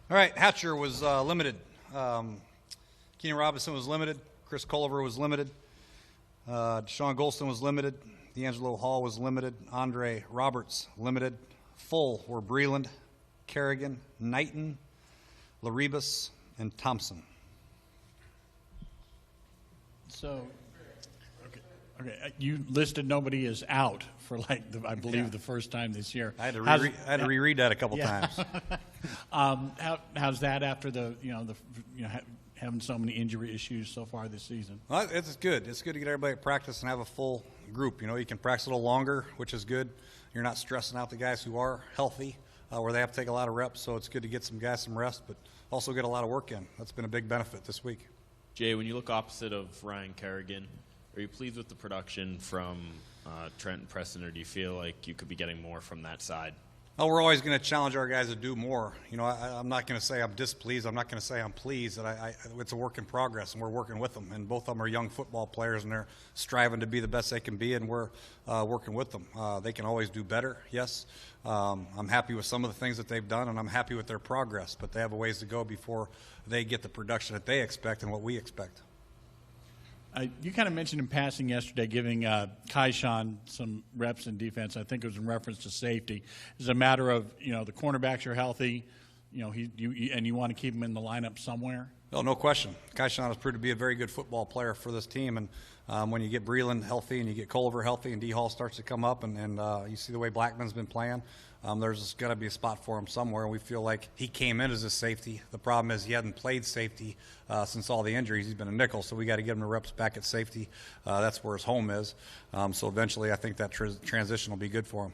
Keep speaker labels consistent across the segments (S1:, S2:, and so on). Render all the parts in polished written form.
S1: All right, Hatcher was limited. Keenan Robinson was limited. Chris Culliver was limited. Deshaun Golston was limited. D'Angelo Hall was limited. Andre Roberts limited. Full were Breland, Kerrigan, Knighton, Laribas, and Thompson.
S2: So, okay, you listed nobody as out for I believe the first time this year.
S1: I had to reread that a couple times.
S2: How's that after having so many injury issues so far this season?
S1: Well, it's good. It's good to get everybody at practice and have a full group. You can practice a little longer, which is good. You're not stressing out the guys who are healthy, where they have to take a lot of reps. So it's good to get some guys some rest, but also get a lot of work in. That's been a big benefit this week.
S3: Jay, when you look opposite of Ryan Kerrigan, are you pleased with the production from Trent and Preston, or do you feel like you could be getting more from that side?
S1: Oh, we're always going to challenge our guys to do more. I'm not going to say I'm displeased. I'm not going to say I'm pleased. It's a work in progress, and we're working with them. And both of them are young football players, and they're striving to be the best they can be, and we're working with them. They can always do better, yes. I'm happy with some of the things that they've done, and I'm happy with their progress. But they have a ways to go before they get the production that they expect and what we expect.
S2: You kind of mentioned in passing yesterday giving Kaishan some reps in defense. I think it was in reference to safety. It's a matter of, the cornerbacks are healthy, and you want to keep him in the lineup somewhere?
S1: Oh, no question. Kaishan has proved to be a very good football player for this team. And when you get Breland healthy and you get Culliver healthy and D. Hall starts to come up and you see the way Blackman's been playing, there's got to be a spot for him somewhere. And we feel like he came in as a safety. The problem is he hadn't played safety since all the injuries. He's been a nickel, so we got to get him the reps back at safety. That's where his home is. So eventually I think that transition will be good for him.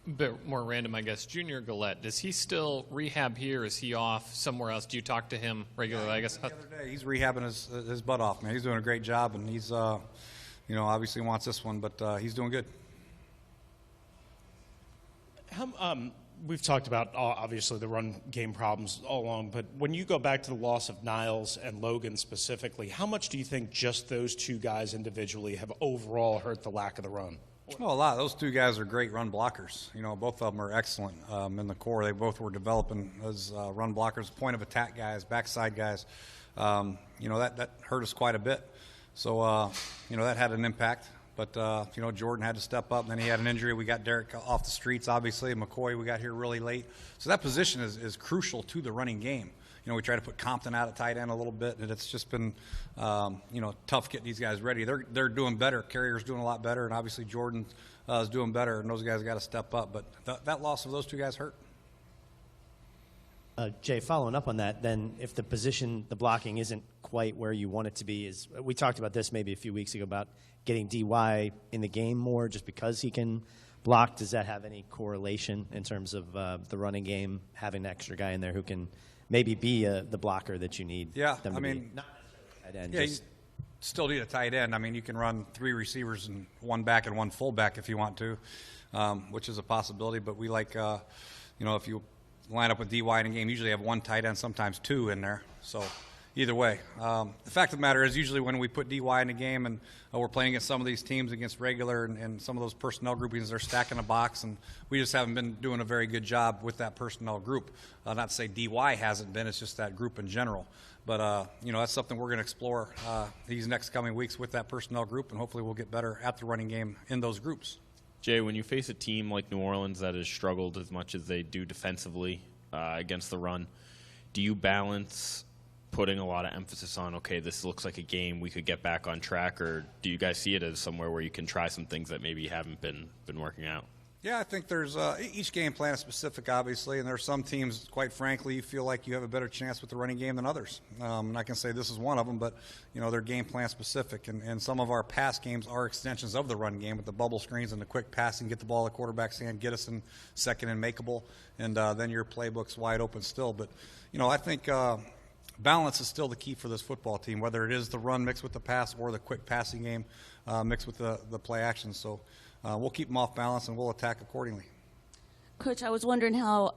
S4: A bit more random, I guess. Junior Gillette, does he still rehab here? Is he off somewhere else? Do you talk to him regularly? I guess
S1: the other day he's rehabbing his butt off, man. He's doing a great job, and he's obviously wants this one, but he's doing good.
S5: We've talked about, obviously, the run game problems all along, but when you go back to the loss of Niles and Logan specifically, how much do you think just those two guys individually have overall hurt the lack of the run?
S1: Oh, a lot. Those two guys are great run blockers. Both of them are excellent in the core. They both were developing as run blockers, point of attack guys, backside guys. That hurt us quite a bit. So, that had an impact. But, Jordan had to step up. And then he had an injury. We got Derek off the streets, obviously. McCoy, we got here really late. So that position is crucial to the running game. We try to put Compton out at tight end a little bit, and it's just been, tough getting these guys ready. They're doing better. Carrier's doing a lot better, and obviously Jordan is doing better, and those guys got to step up. But that loss of those two guys hurt.
S6: Jay, following up on that, then if the position, the blocking isn't quite where you want it to be, we talked about this maybe a few weeks ago about getting DY in the game more just because he can block. Does that have any correlation in terms of the running game, having an extra guy in there who can maybe be the blocker that you need?
S1: Yeah,
S6: them to
S1: not
S6: necessarily tight end,
S1: you still need a tight end. You can run three receivers and one back and one fullback if you want to, which is a possibility. But we like, if you line up with DY in a game, usually have one tight end, sometimes two in there. So either way. The fact of the matter is usually when we put DY in a game and we're playing against some of these teams against regular and some of those personnel groupings, they're stacking a box, and we just haven't been doing a very good job with that personnel group. Not to say DY hasn't been, it's just that group in general. But, that's something we're going to explore these next coming weeks with that personnel group, and hopefully we'll get better at the running game in those groups.
S3: Jay, when you face a team like New Orleans that has struggled as much as they do defensively against the run, do you balance putting a lot of emphasis on, okay, this looks like a game we could get back on track, or do you guys see it as somewhere where you can try some things that maybe haven't been working out?
S1: Yeah, I think there's each game plan is specific, obviously, and there are some teams, quite frankly, you feel like you have a better chance with the running game than others. I'm not going to say this is one of them, but, they're game plan specific, and some of our pass games are extensions of the run game with the bubble screens and the quick passing, get the ball at the quarterback's hand, get us in second and makeable, and then your playbook's wide open still. But, I think balance is still the key for this football team, whether it is the run mixed with the pass or the quick passing game mixed with the play action. So we'll keep them off balance and we'll attack accordingly.
S7: Coach, I was wondering how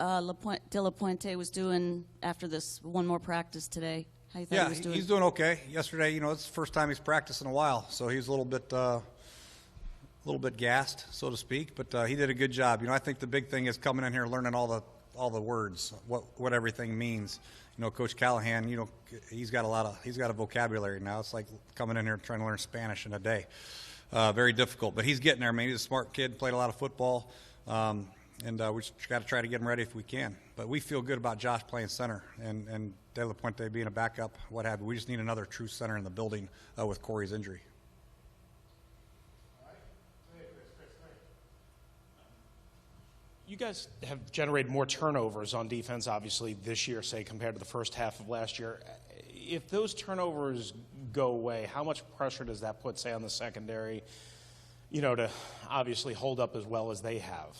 S7: De La Puente was doing after this one more practice today. How you thought he was doing?
S1: He's doing okay. Yesterday, it's the first time he's practiced in a while, so he's a little bit gassed, so to speak. But he did a good job. I think the big thing is coming in here, learning all all the words, what everything means. You know, Coach Callahan, you know, he's got a vocabulary now. It's like coming in here and trying to learn Spanish in a day. Very difficult, but he's getting there. I mean, he's a smart kid, played a lot of football, and we just got to try to get him ready if we can. But we feel good about Josh playing center and De La Puente being a backup, what have you. We just need another true center in the building with Corey's injury.
S5: You guys have generated more turnovers on defense, obviously, this year, say, compared to the first half of last year. If those turnovers go away, how much pressure does that put, say, on the secondary, you know, to obviously hold up as well as they have?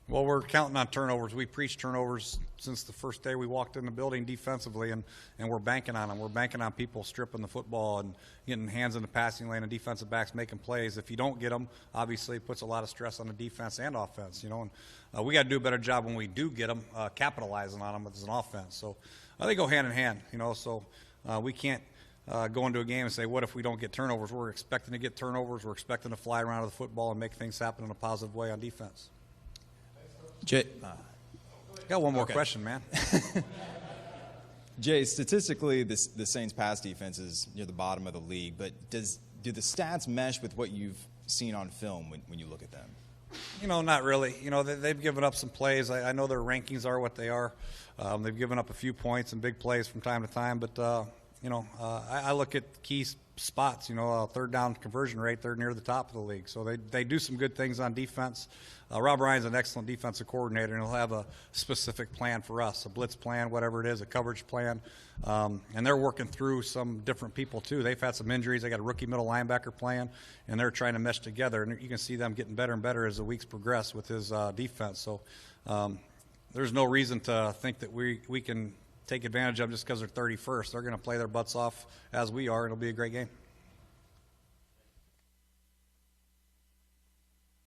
S1: Well, we're counting on turnovers. We preach turnovers since the first day we walked in the building defensively, and we're banking on them. We're banking on people stripping the football and getting hands in the passing lane and defensive backs making plays. If you don't get them, obviously it puts a lot of stress on the defense and offense, you know. And we got to do a better job when we do get them, capitalizing on them as an offense. So they go hand in hand, you know. So we can't go into a game and say, what if we don't get turnovers? We're expecting to get turnovers. We're expecting to fly around with the football and make things happen in a positive way on defense.
S8: Jay,
S1: Got one more question, man.
S8: Jay, statistically, the Saints' pass defense is near the bottom of the league, but do the stats mesh with what you've seen on film when you look at them?
S1: You know, not really. You know, they've given up some plays. I know their rankings are what they are. They've given up a few points and big plays from time to time, but, you know, I look at key spots. You know, third down conversion rate, they're near the top of the league. So they do some good things on defense. Rob Ryan's an excellent defensive coordinator, and he'll have a specific plan for us, a blitz plan, whatever it is, a coverage plan. And they're working through some different people, too. They've had some injuries. They got a rookie middle linebacker playing, and they're trying to mesh together. And you can see them getting better and better as the weeks progress with his defense. So there's no reason to think that we can take advantage of them just because they're 31st. They're going to play their butts off as we are, and it'll be a great game.